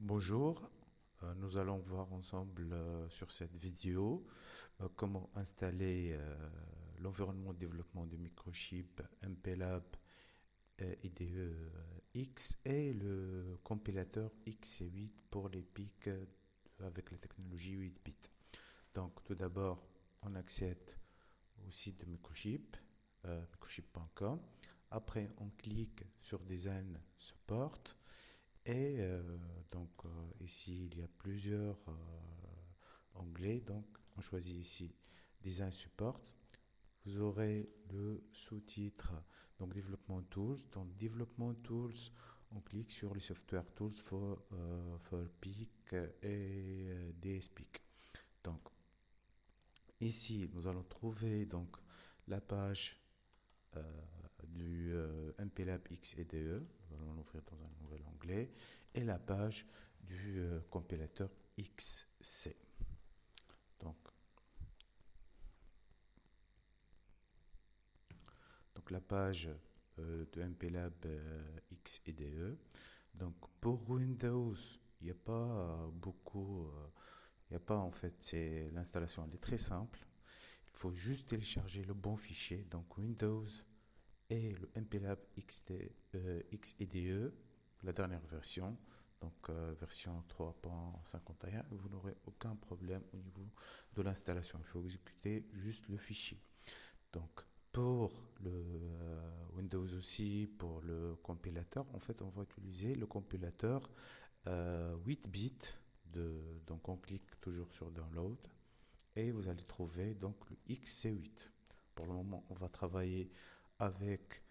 Bonjour, nous allons voir ensemble sur cette vidéo comment installer l'environnement de développement de microchip MPLAB IDE-X et le compilateur XC8 pour les PIC avec la technologie 8 bits. Donc tout d'abord, on accède au site de microchip, microchip.com. Après, on clique sur Design Support. Et ici, il y a plusieurs onglets. Donc, on choisit ici Design Support. Vous aurez le sous-titre, donc Development Tools. Dans Development Tools, on clique sur les Software Tools for PIC et DSPIC. Donc, ici, nous allons trouver donc la page du MPLAB XEDE. Nous allons l'ouvrir dans un nouvel onglet. Et la page du compilateur XC. Donc, la page de MPLAB XEDE. Donc pour Windows, il n'y a pas beaucoup, il n'y a pas en fait, c'est l'installation elle est très simple. Il faut juste télécharger le bon fichier, donc Windows et le MPLAB XEDE, la dernière version, donc version 3.51, vous n'aurez aucun problème au niveau de l'installation. Il faut exécuter juste le fichier. Donc pour le Windows aussi, pour le compilateur, en fait on va utiliser le compilateur 8 bits. Donc on clique toujours sur Download et vous allez trouver donc le XC8. Pour le moment, on va travailler avec,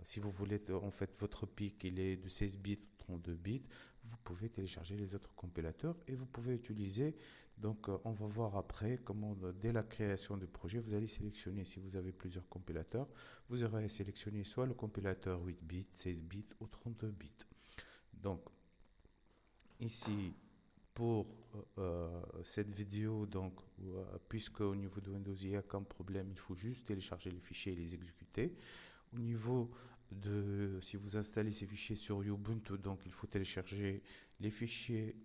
si vous voulez, en fait, votre PIC, il est de 16 bits ou 32 bits, vous pouvez télécharger les autres compilateurs et vous pouvez utiliser, donc on va voir après comment, dès la création du projet, vous allez sélectionner, si vous avez plusieurs compilateurs, vous aurez sélectionné soit le compilateur 8 bits, 16 bits ou 32 bits. Donc, ici, pour cette vidéo, donc, puisque au niveau de Windows il n'y a aucun problème, il faut juste télécharger les fichiers et les exécuter. Au niveau de, si vous installez ces fichiers sur Ubuntu, donc il faut télécharger les fichiers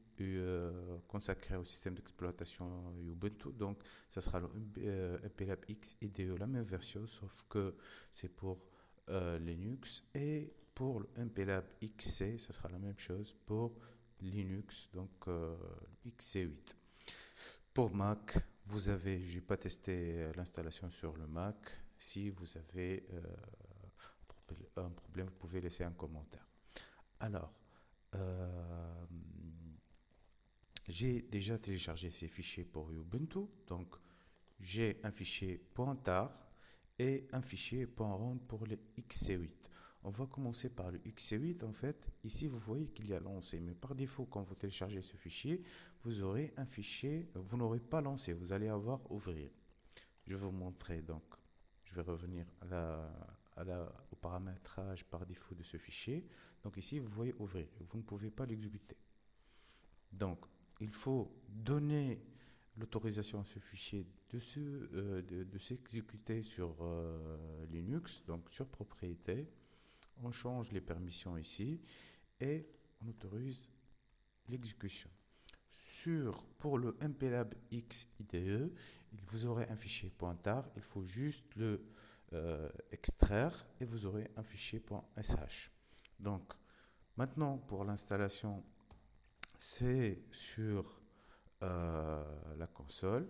consacrés au système d'exploitation Ubuntu. Donc, ça sera le MPLAB X IDE, la même version, sauf que c'est pour Linux. Et pour le MPLAB XC, ça sera la même chose pour Linux, donc XC8. Pour Mac, vous avez, je n'ai pas testé l'installation sur le Mac. Si vous avez un problème, vous pouvez laisser un commentaire. Alors, j'ai déjà téléchargé ces fichiers pour Ubuntu. Donc, j'ai un fichier .tar et un fichier .rom pour le XC8. On va commencer par le XC8. En fait, ici, vous voyez qu'il y a lancé. Mais par défaut, quand vous téléchargez ce fichier, vous aurez un fichier, vous n'aurez pas lancé. Vous allez avoir ouvrir. Je vais vous montrer. Donc, je vais revenir au paramétrage par défaut de ce fichier. Donc ici, vous voyez ouvrir. Vous ne pouvez pas l'exécuter. Donc, il faut donner l'autorisation à ce fichier de s'exécuter sur Linux, donc sur propriété. On change les permissions ici et on autorise l'exécution. Pour le MPLAB X IDE, vous aurez un fichier .tar, il faut juste le extraire et vous aurez un fichier .sh. Donc, maintenant pour l'installation, c'est sur la console.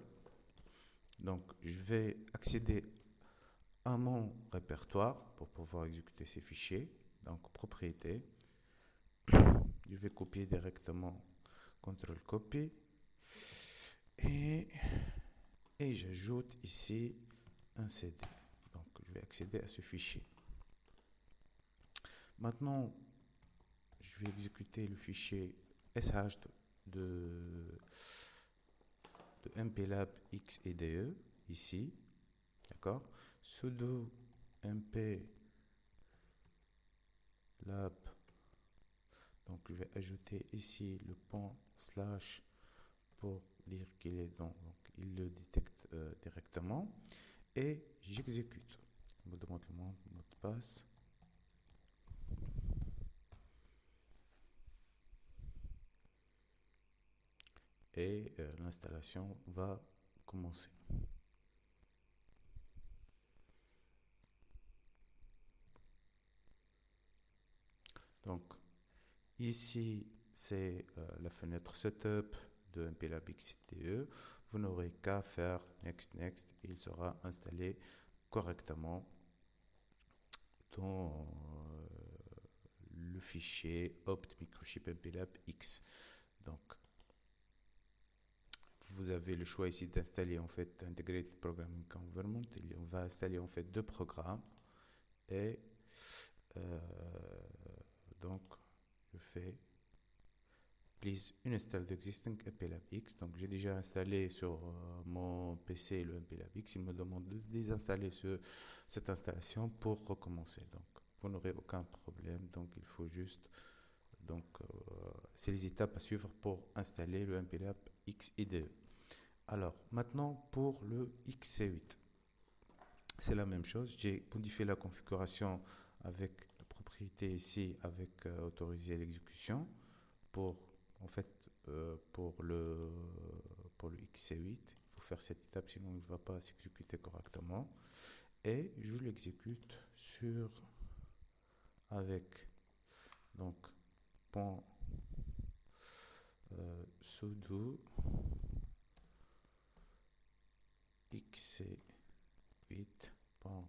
Donc, je vais accéder à mon répertoire pour pouvoir exécuter ces fichiers. Donc, propriété. Je vais copier directement, CTRL copie. Et j'ajoute ici un CD. Donc, je vais accéder à ce fichier. Maintenant, je vais exécuter le fichier SH de MPLAB XEDE ici. D'accord? Sudo MPLAB. Donc, je vais ajouter ici le // pour dire qu'il est dans. Donc, il le détecte directement. Et j'exécute. Je me demande le mot de passe. et l'installation va commencer. Donc ici c'est la fenêtre Setup de MPLAB XCTE. Vous n'aurez qu'à faire Next, Next et il sera installé correctement dans le fichier opt microchip MPLAB X. Donc vous avez le choix ici d'installer en fait Integrated Programming Environment. On va installer en fait deux programmes et donc je fais please install the existing MPLAB X. Donc j'ai déjà installé sur mon PC le MPLAB X. Il me demande de désinstaller cette installation pour recommencer. Donc vous n'aurez aucun problème. Donc il faut juste c'est les étapes à suivre pour installer le MPLAB X IDE. Alors maintenant pour le XC8, c'est la même chose. J'ai modifié la configuration avec la propriété ici avec autoriser l'exécution pour en fait pour le XC8. Il faut faire cette étape sinon il ne va pas s'exécuter correctement et je l'exécute sur avec donc point sudo XC8.run.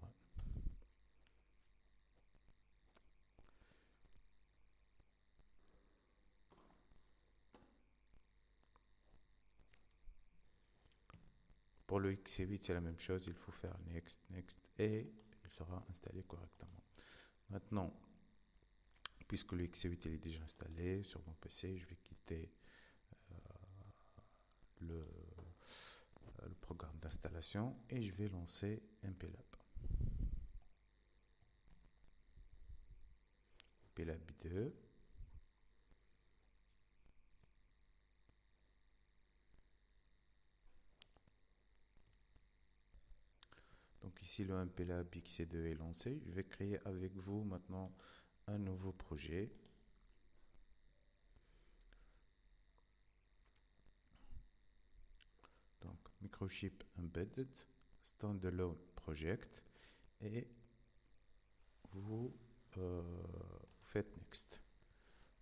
Pour le XC8, c'est la même chose, il faut faire Next, Next et il sera installé correctement. Maintenant, puisque le XC8 il est déjà installé sur mon PC, je vais quitter le programme d'installation et je vais lancer MPLAB. MPLAB IDE. Donc ici le MPLAB XC2 est lancé. Je vais créer avec vous maintenant un nouveau projet. Donc Microchip Embedded Standalone Project et vous faites Next.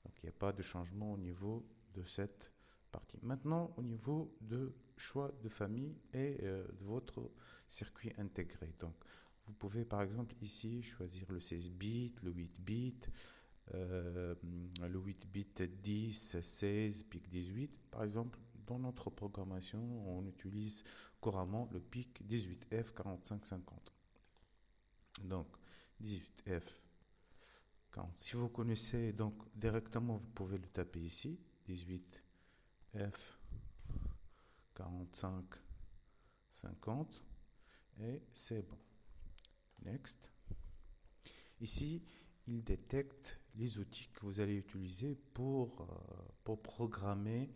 Donc il n'y a pas de changement au niveau de cette partie. Maintenant au niveau de choix de famille et de votre circuit intégré. Donc vous pouvez par exemple ici choisir le 16 bits, le 8 bits, le 8 bits 10, 16, PIC 18. Par exemple, dans notre programmation, on utilise couramment le PIC 18F4550. Donc 18F40. Si vous connaissez, donc directement vous pouvez le taper ici, 18F4550 et c'est bon. Next. Ici, il détecte les outils que vous allez utiliser pour programmer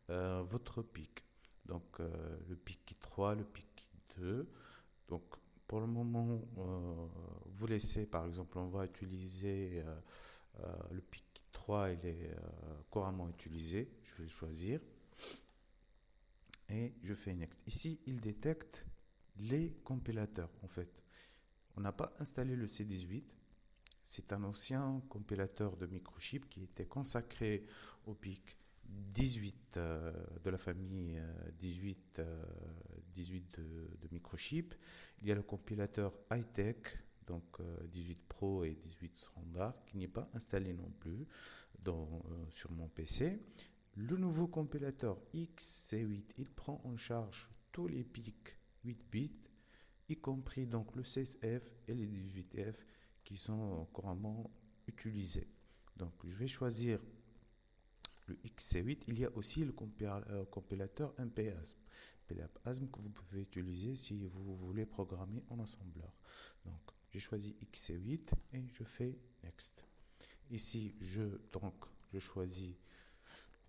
votre PIC. Donc le PIC 3, le PIC 2. Donc pour le moment, vous laissez par exemple, on va utiliser le PIC 3, il est couramment utilisé. Je vais le choisir et je fais Next. Ici, il détecte les compilateurs en fait. On n'a pas installé le C18. C'est un ancien compilateur de microchip qui était consacré au PIC 18 de la famille 18 de microchip. Il y a le compilateur high-tech, donc 18 Pro et 18 standard, qui n'est pas installé non plus sur mon PC. Le nouveau compilateur XC8, il prend en charge tous les PIC 8 bits, y compris donc le 16F et les 18F qui sont couramment utilisés. Donc je vais choisir le XC8. Il y a aussi le compilateur MPASM. MPASM que vous pouvez utiliser si vous voulez programmer en assembleur. Donc j'ai choisi XC8 et je fais Next. Ici je choisis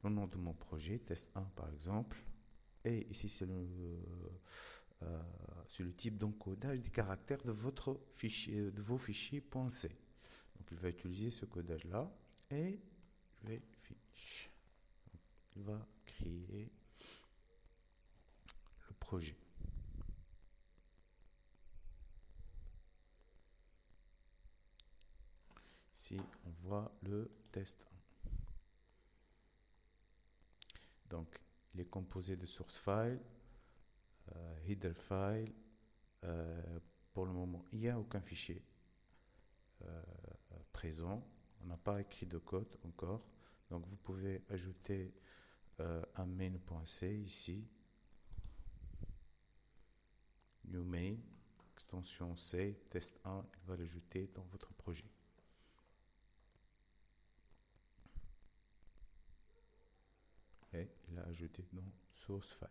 le nom de mon projet, test 1 par exemple. Et ici c'est le type d'encodage des caractères de votre fichier, de vos fichiers .c. Donc il va utiliser ce codage là et je vais finish. Donc, il va créer projet. Ici, on voit le test 1. Donc, il est composé de source file, header file. Pour le moment, il n'y a aucun fichier présent. On n'a pas écrit de code encore. Donc, vous pouvez ajouter un main.c ici. New main, extension C, test 1, il va l'ajouter dans votre projet. Et il l'a ajouté dans source file.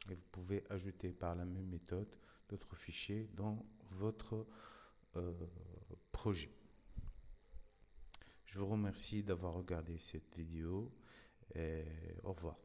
Et vous pouvez ajouter par la même méthode d'autres fichiers dans votre projet. Je vous remercie d'avoir regardé cette vidéo et au revoir.